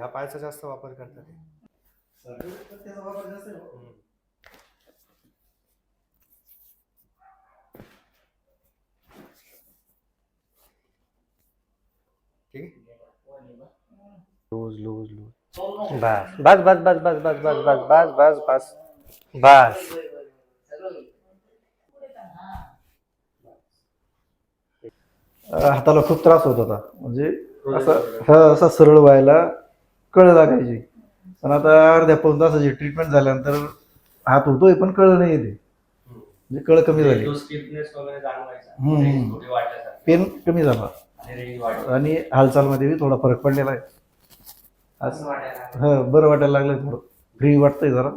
ह्या पायाचा जास्त वापर करतात ते. त्याचा वापर जास्त आहे. ठीक आहे. Loose loose loose. बस बस बस बस बस बस बस बस बस बस बस. हाताला खूप त्रास होत होता, म्हणजे असं सरळ व्हायला कळ लागायची. पण आता अर्ध्या पाऊण तासाची ट्रीटमेंट झाल्यानंतर हात होतोय पण कळ नाही येते, म्हणजे कळ कमी झाली, पेन कमी झाला आणि हालचालमध्ये थोडा फरक पडलेला आहे. बरं वाटायला लागलं, थोडं फ्री वाटतंय जरा.